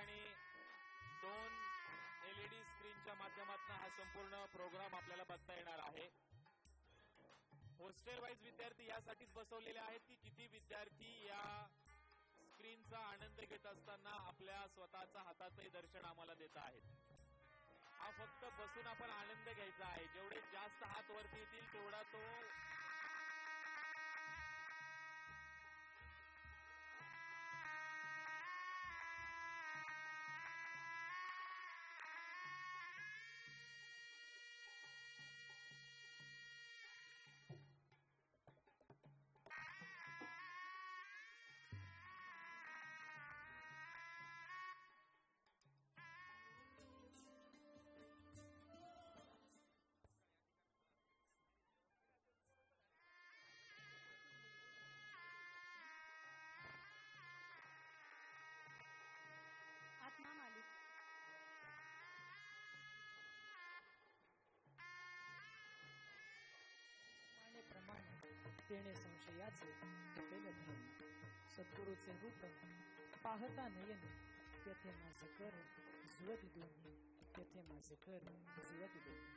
ठिकाणी 2 LED स्क्रीनच्या माध्यमातून हा संपूर्ण प्रोग्राम आपल्याला बघता येणार आहे. हॉस्टेल वाईज विद्यार्थी यासाठीच बसवलेले आहेत की किती विद्यार्थी या स्क्रीनचा आनंद घेत असताना आपल्या स्वतःचा हाताचंही दर्शन आम्हाला देत आहेत. हा फक्त बसून आपण आनंद घ्यायचा आहे. जेवढे जास्त हात वरती येतील तेवढा तो आत्मा मालिक प्रमाणे तेणे संशयाचे केले धर्म सद्गुरूचे रूप पाहता नयन तेथे माझे कर जुळत दोन्ही तेथे माझे कर जुळत दोन्ही.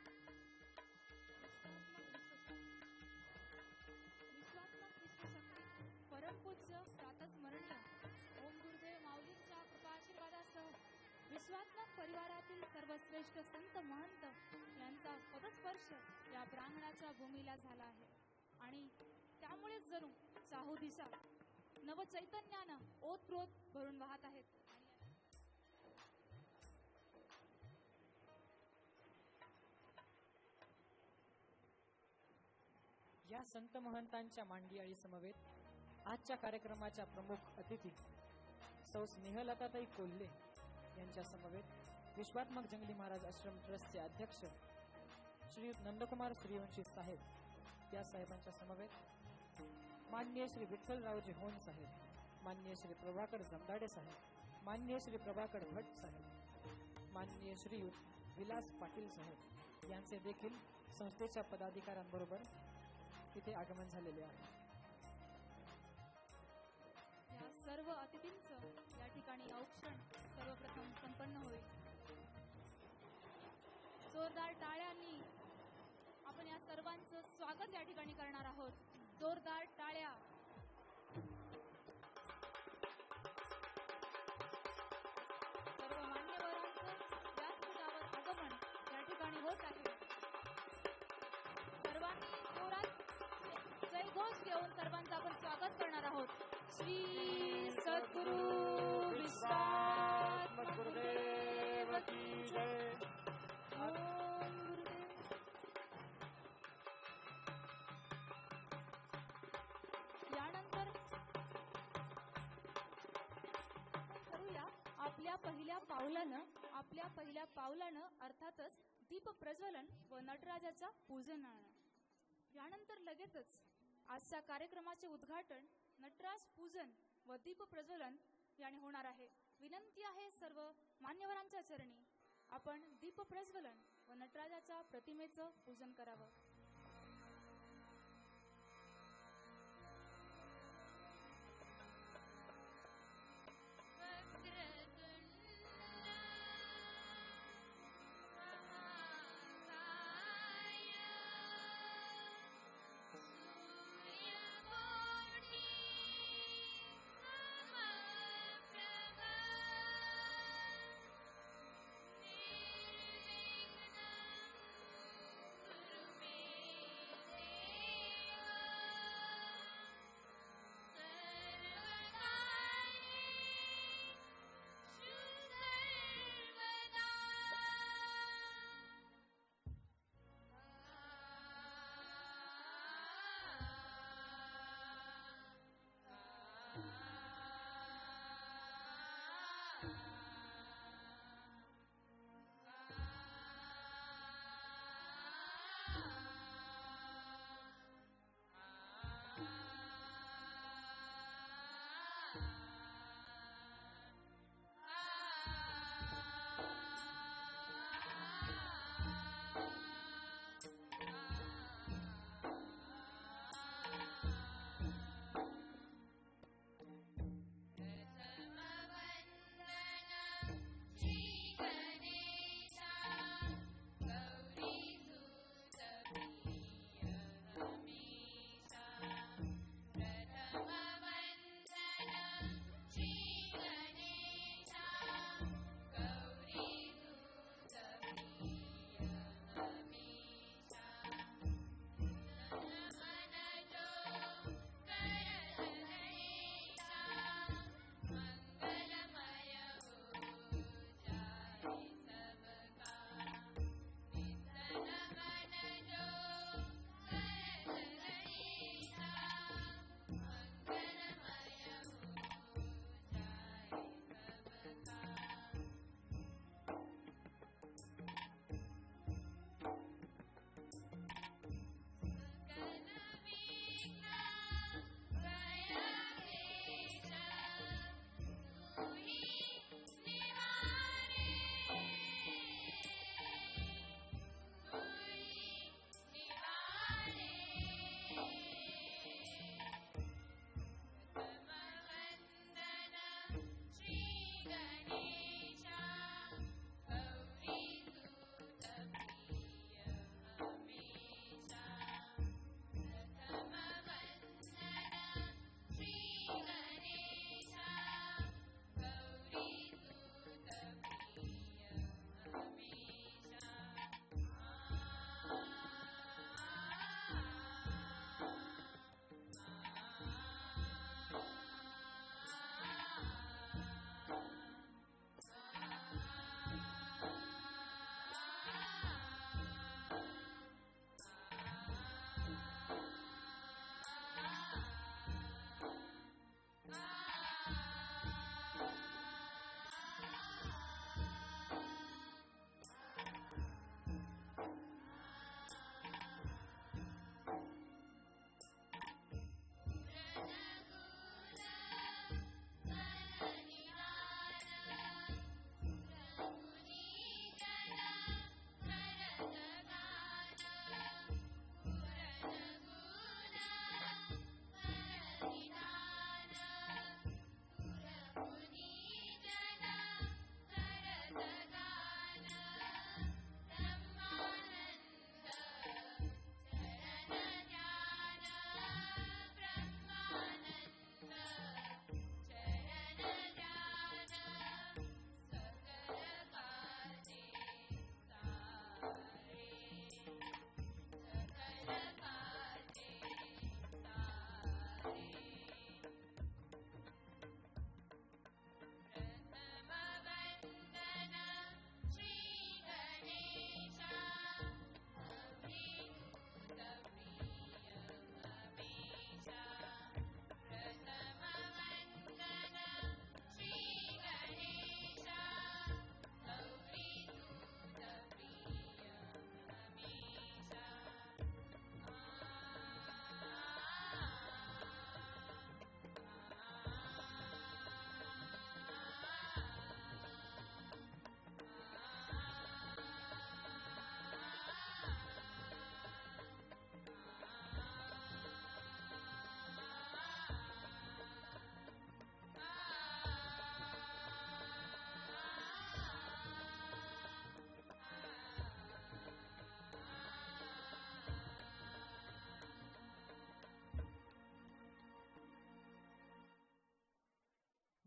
विश्वात्मक विश्वशक्ती परमपूज्य प्रातस्मरणीय ओम गुरुदेव माऊलींच्या कृपाशीर्वादासह विश्वात्मक परिवारातील सर्वश्रेष्ठ संत महंत यांचा पदस्पर्श या प्रांगणाच्या भूमीला झाला आहे आणि त्यामुळे जणू चाहू दिशा नवचैतन्यानं ओतप्रोत भरून वाहत आहेत. या संत महंतांच्या मांडियाळी समवेत आजच्या कार्यक्रमाच्या प्रमुख अतिथी सौ स्नेहलताताई कोल्हे यांच्या समवेत विश्वात्मक जंगली महाराज आश्रम ट्रस्टचे अध्यक्ष श्री नंदकुमार सूर्यवंशी साहेब या साहेबांच्या समवेत माननीय श्री विठ्ठलरावजी होन साहेब, माननीय श्री प्रभाकर जमदाडे साहेब, माननीय श्री प्रभाकर भट्ट साहेब, माननीय श्री विलास पाटील साहेब यांचे देखील संस्थेच्या पदाधिकाऱ्यांबरोबर तिथे आगमन झालेले आहे. या सर्व अतिथींचं या ठिकाणी औक्षण सर्वप्रथम संपन्न होईल. जोरदार टाळ्यांनी आपण या सर्वांचं स्वागत या ठिकाणी करणार आहोत. जोरदार टाळ्या. सर्व मान्यवरांचं व्यासपीठावर आगमन या ठिकाणी होत आहे. सर्वांनी जोरात जयघोष घेऊन सर्वांचं आपण स्वागत करणार आहोत. श्री सद्गुरु विश्वात्मक गुरुदेव की जय. ओम गुरुदेव. यानंतर करूया आपल्या पहिल्या पावलानं अर्थातच दीप प्रज्वलन व नटराजाच्या पूजनानं. यानंतर लगेचच आजच्या कार्यक्रमाचे उद्घाटन नटराज पूजन व दीप प्रज्वलन याने होणार आहे. विनंती आहे सर्व मान्यवरांच्या चरणी आपण दीप प्रज्वलन व नटराजाच्या प्रतिमेचं पूजन करावं. Me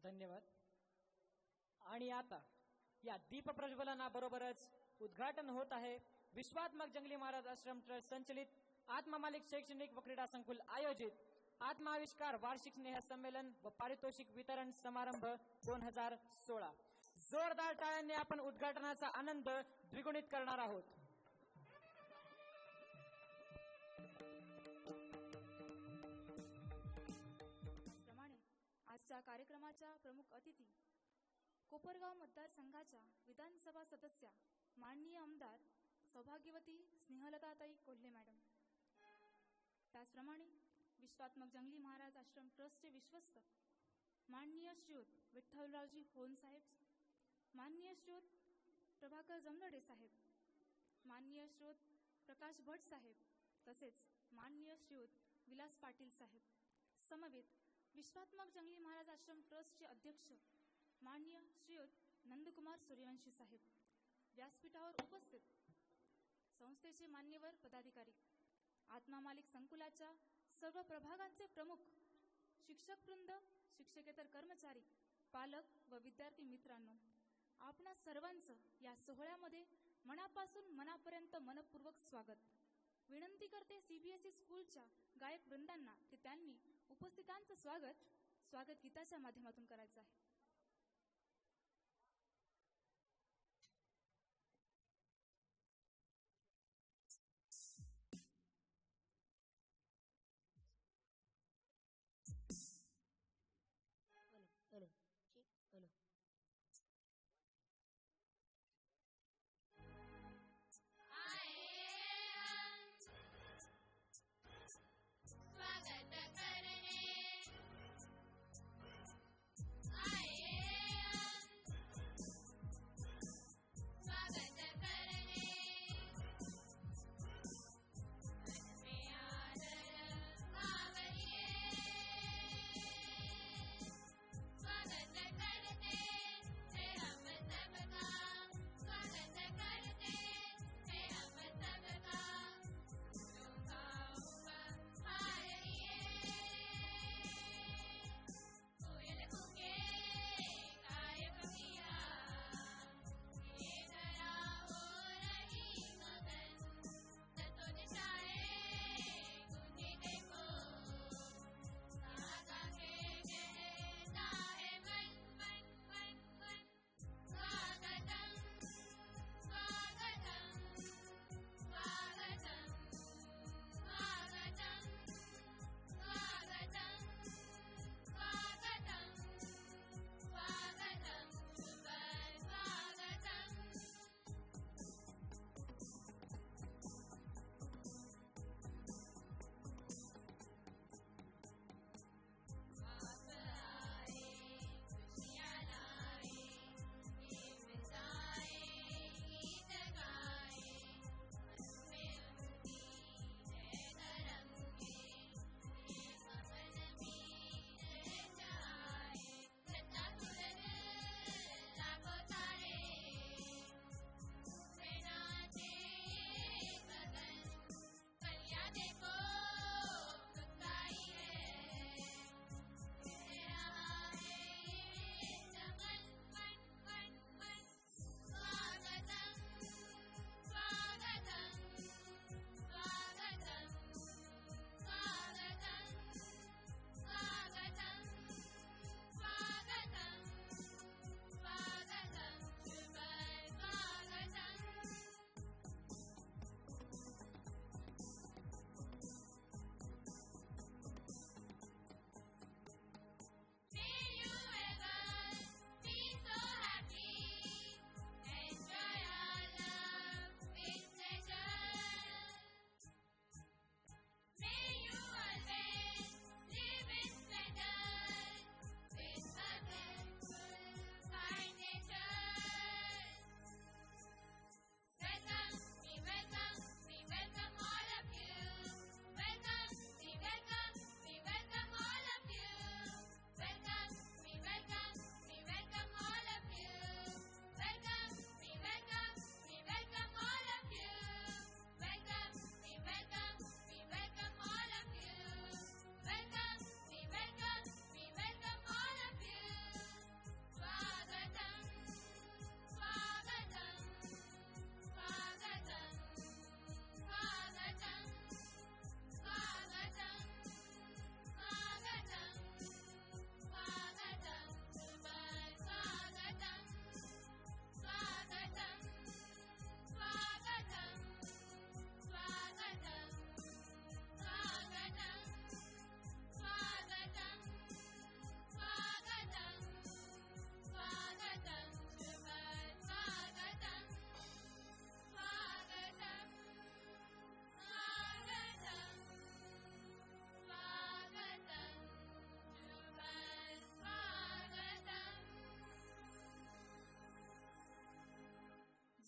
धन्यवाद. आणि आता या दीप प्रज्वलनाबरोबरच उद्घाटन होत आहे विश्वात्मक जंगली महाराज आश्रम ट्रस्ट संचलित आत्मा मालिक शैक्षणिक व क्रीडा संकुल आयोजित आत्माविष्कार वार्षिक स्नेह संमेलन व पारितोषिक वितरण समारंभ 2016. जोरदार टाळ्यांनी आपण उद्घाटनाचा आनंद द्विगुणित करणार आहोत. त्याचप्रमाणे आजच्या कार्यक्रमाच्या प्रमुख अतिथी कोपरगाव मतदारसंघाच्या विधानसभा सदस्या माननीय आमदार सौभाग्यवती स्नेहलताताई कोल्हे मॅडम. त्याचप्रमाणे विश्वात्मक जंगली महाराज आश्रम ट्रस्टचे विश्वस्त माननीय श्रीयुत विठ्ठलरावजी होन साहेब, माननीय श्रीयुत प्रभाकर जमनडे साहेब, माननीय श्रीयुत प्रकाश भट साहेब, तसेच माननीय श्रीयुत विलास पाटील साहेब, समवेत विश्वात्मक जंगली महाराज आश्रम ट्रस्टचे अध्यक्ष माननीय श्रीयुत नंदकुमार सूर्यवंशी साहेब, व्यासपीठावर उपस्थित संस्थेचे मान्यवर पदाधिकारी, आत्मा मालिक संकुलाच्या सर्व प्रभागांचे प्रमुख, शिक्षकवृंद, शिक्षकेतर कर्मचारी, पालक व विद्यार्थी मित्रांनो, आपणा सर्वांचं या सोहळ्यामध्ये मनापासून मनापर्यंत मनपूर्वक स्वागत. विनंती करते CBSE स्कूलच्या गायक वृंदांना की त्यांनी उपस्थितांचं स्वागत गीताच्या माध्यमातून करायचं आहे. स्वागत करने आए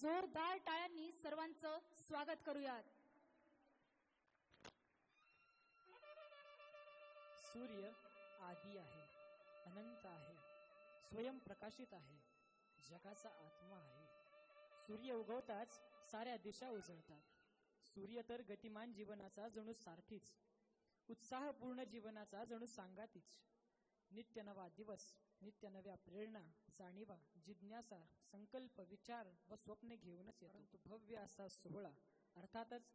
जोरदार टाळ्यांनी सर्वांचं स्वागत करूयात. सूर्य आदी आहे, अनंत आहे, स्वयंप्रकाशित आहे, जगाचा आत्मा आहे. सूर्य उगवताच साऱ्या दिशा उजळतात. सूर्य तर गतिमान जीवनाचा जणू सारथीच, उत्साहपूर्ण जीवनाचा जणू सांगातीच. नित्य नवा दिवस, नित्य नव्या प्रेरणा, जाणीवा, जिज्ञासा, संकल्प, विचार व स्वप्ने घेऊनच येतो. परंतु भव्य असा सोहळा अर्थातच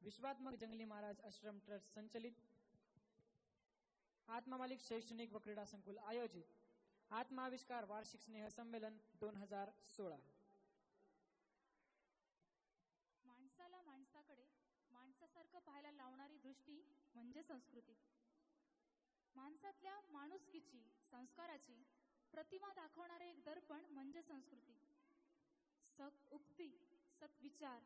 विश्वात्मक जंगली महाराज आश्रम ट्रस्ट संचलित आत्मामालिक शैक्षणिक व क्रीडा संकुल आयोजित आत्माविष्कार वार्षिक स्नेह संमेलन 2016. माणसाला माणसाकडे माणसासारखं पाहायला लावणारी दृष्टी म्हणजे संस्कृती. माणसातल्या माणुसकीची, संस्काराची प्रतिमा दाखवणारे एक दर्पण म्हणजे संस्कृती. सत्उक्ती, सत्विचार,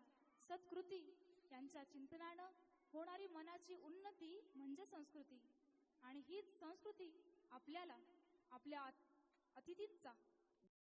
सत्कृती यांच्या चिंतनानं होणारी मनाची उन्नती म्हणजे संस्कृती. आणि हीच संस्कृती आपल्याला आपल्या अतिथींचा